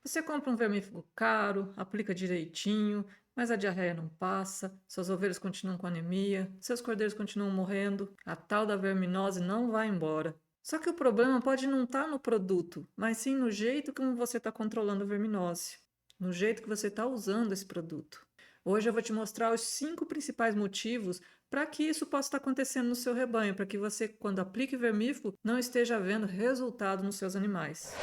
Você compra um vermífugo caro, aplica direitinho, mas a diarreia não passa, suas ovelhas continuam com anemia, seus cordeiros continuam morrendo, a tal da verminose não vai embora. Só que o problema pode não estar no produto, mas sim no jeito como você está controlando a verminose, no jeito que você está usando esse produto. Hoje eu vou te mostrar os 5 principais motivos para que isso possa estar acontecendo no seu rebanho, para que você, quando aplique vermífugo, não esteja vendo resultado nos seus animais.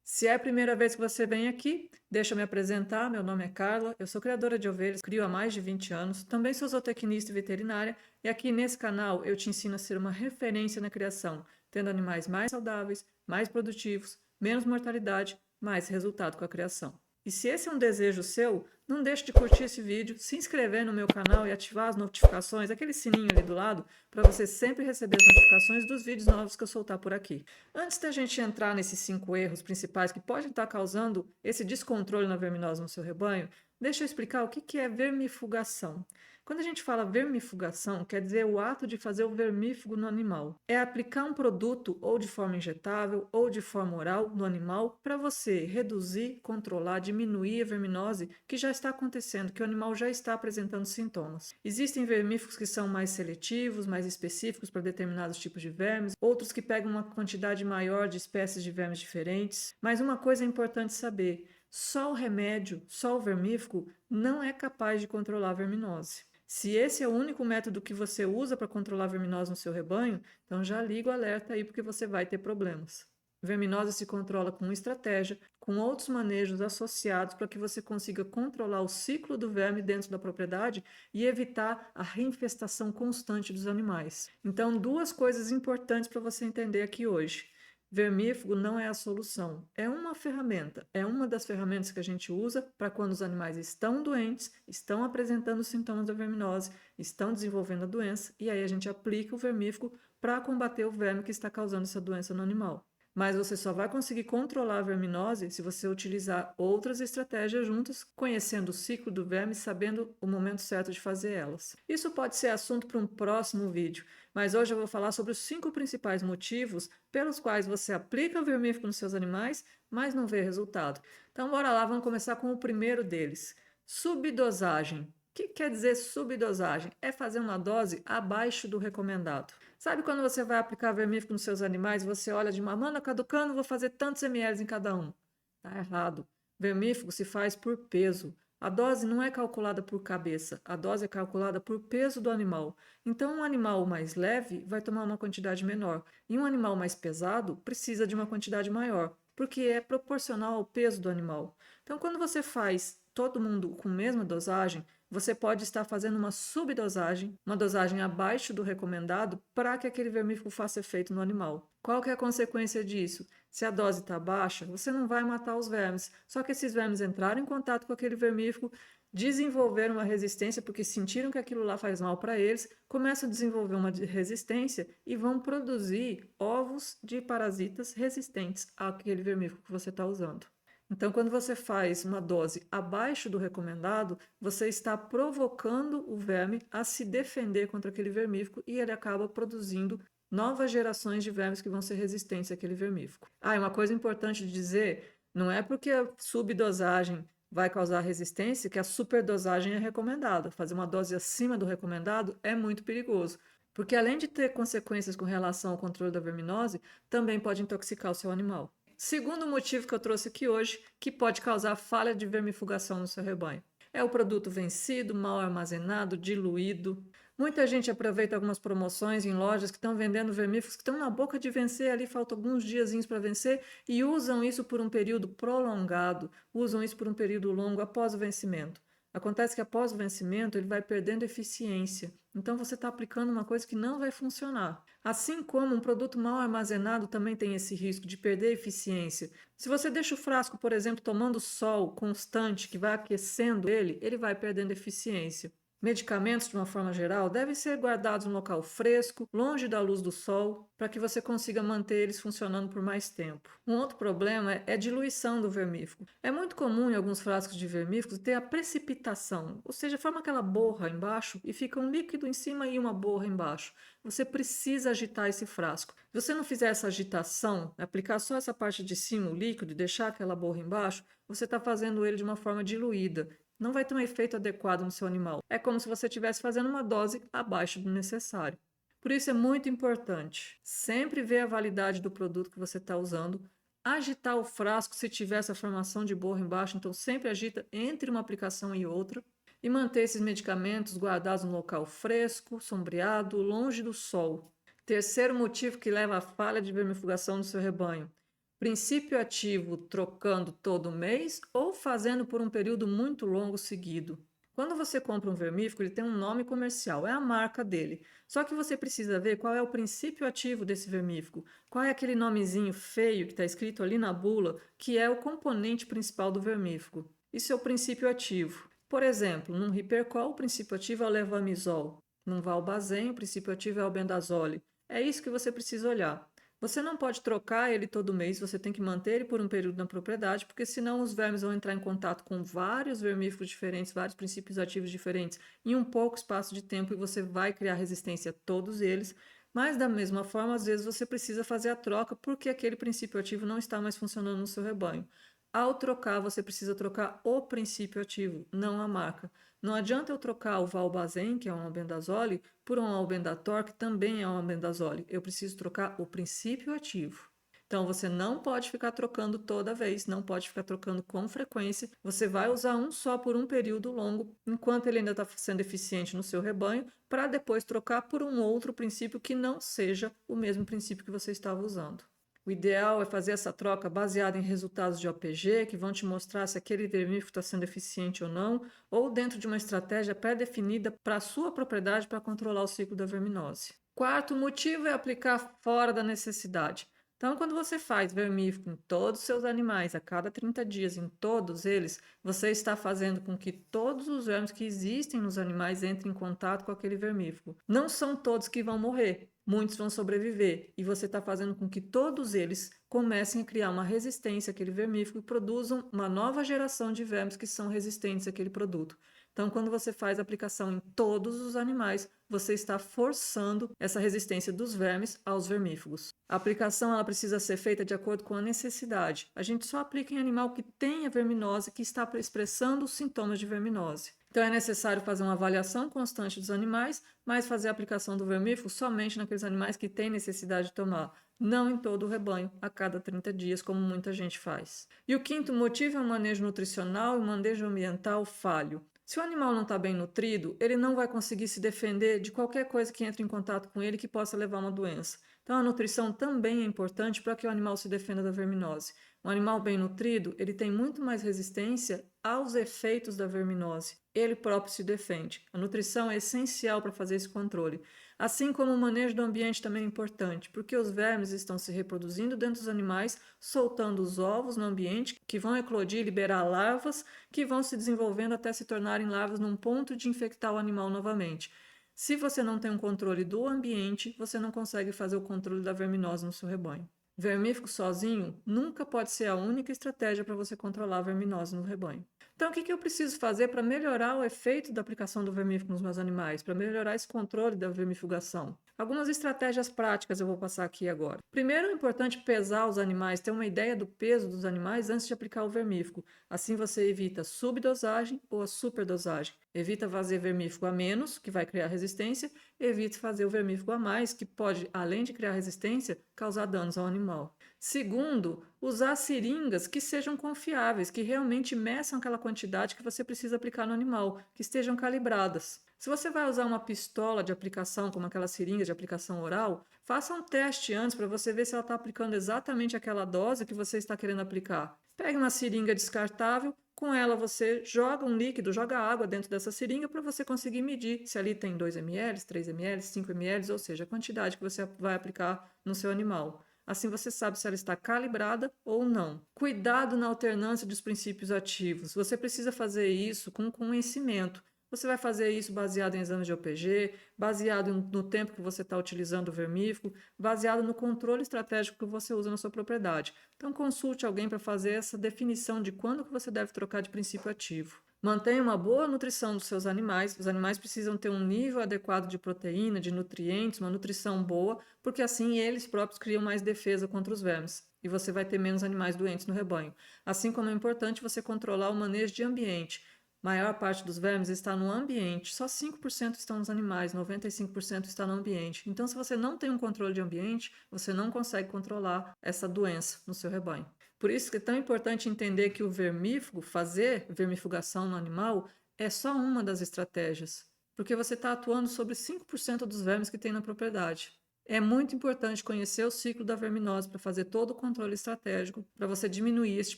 Se é a primeira vez que você vem aqui, deixa eu me apresentar. Meu nome é Carla, eu sou criadora de ovelhas, crio há mais de 20 anos, também sou zootecnista e veterinária, e aqui nesse canal eu te ensino a ser uma referência na criação, tendo animais mais saudáveis, mais produtivos, menos mortalidade, mais resultado com a criação. E se esse é um desejo seu, não deixe de curtir esse vídeo, se inscrever no meu canal e ativar as notificações, aquele sininho ali do lado, para você sempre receber as notificações dos vídeos novos que eu soltar por aqui. Antes da gente entrar nesses 5 erros principais que podem estar causando esse descontrole na verminose no seu rebanho, deixa eu explicar o que é vermifugação. Quando a gente fala vermifugação, quer dizer o ato de fazer o vermífugo no animal. É aplicar um produto ou de forma injetável ou de forma oral no animal para você reduzir, controlar, diminuir a verminose que já está acontecendo, que o animal já está apresentando sintomas. Existem vermífugos que são mais seletivos, mais específicos para determinados tipos de vermes, outros que pegam uma quantidade maior de espécies de vermes diferentes. Mas uma coisa é importante saber: só o remédio, só o vermífugo, não é capaz de controlar a verminose. Se esse é o único método que você usa para controlar a verminose no seu rebanho, então já liga o alerta aí porque você vai ter problemas. Verminose se controla com estratégia, com outros manejos associados para que você consiga controlar o ciclo do verme dentro da propriedade e evitar a reinfestação constante dos animais. Então, 2 coisas importantes para você entender aqui hoje. Vermífugo não é a solução, é uma ferramenta, é uma das ferramentas que a gente usa para quando os animais estão doentes, estão apresentando sintomas da verminose, estão desenvolvendo a doença, e aí a gente aplica o vermífugo para combater o verme que está causando essa doença no animal. Mas você só vai conseguir controlar a verminose se você utilizar outras estratégias juntas, conhecendo o ciclo do verme, sabendo o momento certo de fazer elas. Isso pode ser assunto para um próximo vídeo, mas hoje eu vou falar sobre os 5 principais motivos pelos quais você aplica o vermífugo nos seus animais, mas não vê resultado. Então, bora lá, vamos começar com o primeiro deles: subdosagem. O que quer dizer subdosagem? É fazer uma dose abaixo do recomendado. Sabe quando você vai aplicar vermífugo nos seus animais, você olha de mamando caducando, vou fazer tantos ml em cada um. Tá errado. Vermífugo se faz por peso. A dose não é calculada por cabeça, a dose é calculada por peso do animal. Então, um animal mais leve vai tomar uma quantidade menor, e um animal mais pesado precisa de uma quantidade maior, porque é proporcional ao peso do animal. Então, quando você faz todo mundo com a mesma dosagem, você pode estar fazendo uma subdosagem, uma dosagem abaixo do recomendado, para que aquele vermífugo faça efeito no animal. Qual que é a consequência disso? Se a dose está baixa, você não vai matar os vermes, só que esses vermes entraram em contato com aquele vermífugo, desenvolveram uma resistência porque sentiram que aquilo lá faz mal para eles, começam a desenvolver uma resistência e vão produzir ovos de parasitas resistentes àquele vermífugo que você está usando. Então, quando você faz uma dose abaixo do recomendado, você está provocando o verme a se defender contra aquele vermífugo e ele acaba produzindo novas gerações de vermes que vão ser resistentes àquele vermífugo. Ah, e uma coisa importante de dizer, não é porque a subdosagem vai causar resistência que a superdosagem é recomendada. Fazer uma dose acima do recomendado é muito perigoso, porque além de ter consequências com relação ao controle da verminose, também pode intoxicar o seu animal. Segundo motivo que eu trouxe aqui hoje, que pode causar falha de vermifugação no seu rebanho. É o produto vencido, mal armazenado, diluído. Muita gente aproveita algumas promoções em lojas que estão vendendo vermífugos que estão na boca de vencer, ali faltam alguns diazinhos para vencer, e usam isso por um período prolongado, usam isso por um período longo após o vencimento. Acontece que após o vencimento ele vai perdendo eficiência. Então você está aplicando uma coisa que não vai funcionar. Assim como um produto mal armazenado também tem esse risco de perder eficiência. Se você deixa o frasco, por exemplo, tomando sol constante, que vai aquecendo ele, ele vai perdendo eficiência. Medicamentos, de uma forma geral, devem ser guardados em um local fresco, longe da luz do sol, para que você consiga manter eles funcionando por mais tempo. Um outro problema é a diluição do vermífugo. É muito comum em alguns frascos de vermífugos ter a precipitação, ou seja, forma aquela borra embaixo e fica um líquido em cima e uma borra embaixo. Você precisa agitar esse frasco. Se você não fizer essa agitação, aplicar só essa parte de cima, o líquido, e deixar aquela borra embaixo, você está fazendo ele de uma forma diluída. Não vai ter um efeito adequado no seu animal. É como se você estivesse fazendo uma dose abaixo do necessário. Por isso é muito importante sempre ver a validade do produto que você está usando, agitar o frasco se tiver essa formação de borra embaixo, então sempre agita entre uma aplicação e outra, e manter esses medicamentos guardados no local fresco, sombreado, longe do sol. Terceiro motivo que leva à falha de vermifugação no seu rebanho: princípio ativo trocando todo mês ou fazendo por um período muito longo seguido. Quando você compra um vermífugo, ele tem um nome comercial, é a marca dele. Só que você precisa ver qual é o princípio ativo desse vermífugo, qual é aquele nomezinho feio que está escrito ali na bula, que é o componente principal do vermífugo. Isso é o princípio ativo. Por exemplo, num Hipercol, o princípio ativo é o levamisol. Num Valbazem, o princípio ativo é o albendazole. É isso que você precisa olhar. Você não pode trocar ele todo mês, você tem que manter ele por um período na propriedade, porque senão os vermes vão entrar em contato com vários vermífugos diferentes, vários princípios ativos diferentes, em um pouco espaço de tempo e você vai criar resistência a todos eles. Mas da mesma forma, às vezes você precisa fazer a troca porque aquele princípio ativo não está mais funcionando no seu rebanho. Ao trocar, você precisa trocar o princípio ativo, não a marca. Não adianta eu trocar o Valbazem, que é um albendazole, por um albendator, que também é um albendazole. Eu preciso trocar o princípio ativo. Então, você não pode ficar trocando toda vez, não pode ficar trocando com frequência. Você vai usar um só por um período longo, enquanto ele ainda está sendo eficiente no seu rebanho, para depois trocar por um outro princípio que não seja o mesmo princípio que você estava usando. O ideal é fazer essa troca baseada em resultados de OPG, que vão te mostrar se aquele vermífugo está sendo eficiente ou não, ou dentro de uma estratégia pré-definida para a sua propriedade para controlar o ciclo da verminose. Quarto motivo é aplicar fora da necessidade. Então, quando você faz vermífugo em todos os seus animais, a cada 30 dias, em todos eles, você está fazendo com que todos os vermes que existem nos animais entrem em contato com aquele vermífugo. Não são todos que vão morrer, muitos vão sobreviver, e você está fazendo com que todos eles comecem a criar uma resistência àquele vermífugo e produzam uma nova geração de vermes que são resistentes àquele produto. Então, quando você faz a aplicação em todos os animais, você está forçando essa resistência dos vermes aos vermífugos. A aplicação ela precisa ser feita de acordo com a necessidade. A gente só aplica em animal que tenha verminose, que está expressando os sintomas de verminose. Então é necessário fazer uma avaliação constante dos animais, mas fazer a aplicação do vermífugo somente naqueles animais que têm necessidade de tomar, não em todo o rebanho, a cada 30 dias, como muita gente faz. E o quinto motivo é o manejo nutricional e o manejo ambiental falho. Se o animal não está bem nutrido, ele não vai conseguir se defender de qualquer coisa que entre em contato com ele que possa levar a uma doença. Então, a nutrição também é importante para que o animal se defenda da verminose. Um animal bem nutrido, ele tem muito mais resistência aos efeitos da verminose. Ele próprio se defende. A nutrição é essencial para fazer esse controle. Assim como o manejo do ambiente também é importante, porque os vermes estão se reproduzindo dentro dos animais, soltando os ovos no ambiente, que vão eclodir e liberar larvas, que vão se desenvolvendo até se tornarem larvas num ponto de infectar o animal novamente. Se você não tem um controle do ambiente, você não consegue fazer o controle da verminose no seu rebanho. Vermífugo sozinho nunca pode ser a única estratégia para você controlar a verminose no rebanho. Então, o que eu preciso fazer para melhorar o efeito da aplicação do vermífugo nos meus animais, para melhorar esse controle da vermifugação? Algumas estratégias práticas eu vou passar aqui agora. Primeiro, é importante pesar os animais, ter uma ideia do peso dos animais antes de aplicar o vermífugo. Assim você evita a subdosagem ou a superdosagem. Evita fazer vermífugo a menos, que vai criar resistência, evite fazer o vermífugo a mais, que pode, além de criar resistência, causar danos ao animal. Segundo, usar seringas que sejam confiáveis, que realmente meçam aquela quantidade que você precisa aplicar no animal, que estejam calibradas. Se você vai usar uma pistola de aplicação, como aquelas seringas de aplicação oral, faça um teste antes para você ver se ela está aplicando exatamente aquela dose que você está querendo aplicar. Pegue uma seringa descartável, com ela você joga um líquido, joga água dentro dessa seringa para você conseguir medir se ali tem 2 ml, 3 ml, 5 ml, ou seja, a quantidade que você vai aplicar no seu animal. Assim você sabe se ela está calibrada ou não. Cuidado na alternância dos princípios ativos. Você precisa fazer isso com conhecimento. Você vai fazer isso baseado em exames de OPG, baseado no tempo que você está utilizando o vermífugo, baseado no controle estratégico que você usa na sua propriedade. Então, consulte alguém para fazer essa definição de quando que você deve trocar de princípio ativo. Mantenha uma boa nutrição dos seus animais. Os animais precisam ter um nível adequado de proteína, de nutrientes, uma nutrição boa, porque assim eles próprios criam mais defesa contra os vermes. E você vai ter menos animais doentes no rebanho. Assim como é importante você controlar o manejo de ambiente. Maior parte dos vermes está no ambiente, só 5% estão nos animais, 95% está no ambiente. Então, se você não tem um controle de ambiente, você não consegue controlar essa doença no seu rebanho. Por isso que é tão importante entender que o vermífugo, fazer vermifugação no animal, é só uma das estratégias, porque você está atuando sobre 5% dos vermes que tem na propriedade. É muito importante conhecer o ciclo da verminose para fazer todo o controle estratégico para você diminuir este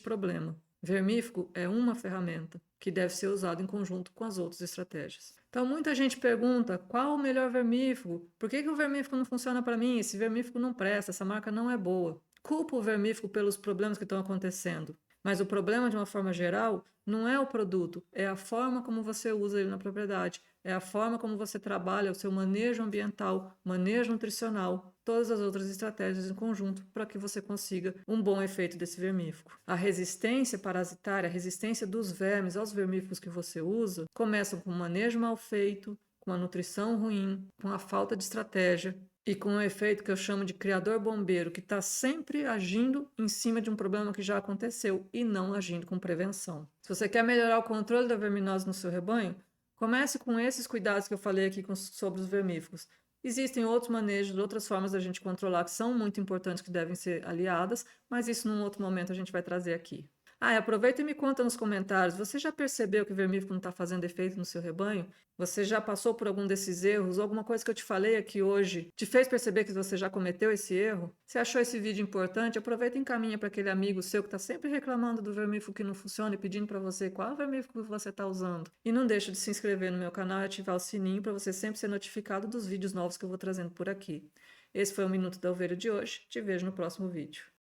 problema. Vermífugo é uma ferramenta que deve ser usada em conjunto com as outras estratégias. Então, muita gente pergunta qual o melhor vermífugo? Por que o vermífugo não funciona para mim? Esse vermífugo não presta, essa marca não é boa. Culpa o vermífugo pelos problemas que estão acontecendo. Mas o problema, de uma forma geral, não é o produto, é a forma como você usa ele na propriedade, é a forma como você trabalha o seu manejo ambiental, manejo nutricional, todas as outras estratégias em conjunto para que você consiga um bom efeito desse vermífugo. A resistência parasitária, a resistência dos vermes aos vermífugos que você usa, começam com um manejo mal feito, com a nutrição ruim, com a falta de estratégia e com um efeito que eu chamo de criador bombeiro, que está sempre agindo em cima de um problema que já aconteceu e não agindo com prevenção. Se você quer melhorar o controle da verminose no seu rebanho, comece com esses cuidados que eu falei aqui sobre os vermífugos. Existem outros manejos, outras formas da gente controlar que são muito importantes, que devem ser aliadas, mas isso num outro momento a gente vai trazer aqui. Ah, e aproveita e me conta nos comentários, você já percebeu que o vermífugo não está fazendo efeito no seu rebanho? Você já passou por algum desses erros? Alguma coisa que eu te falei aqui hoje te fez perceber que você já cometeu esse erro? Se achou esse vídeo importante, aproveita e encaminha para aquele amigo seu que está sempre reclamando do vermífugo que não funciona e pedindo para você qual vermífugo você está usando. E não deixe de se inscrever no meu canal e ativar o sininho para você sempre ser notificado dos vídeos novos que eu vou trazendo por aqui. Esse foi o Minuto da Ovelha de hoje. Te vejo no próximo vídeo.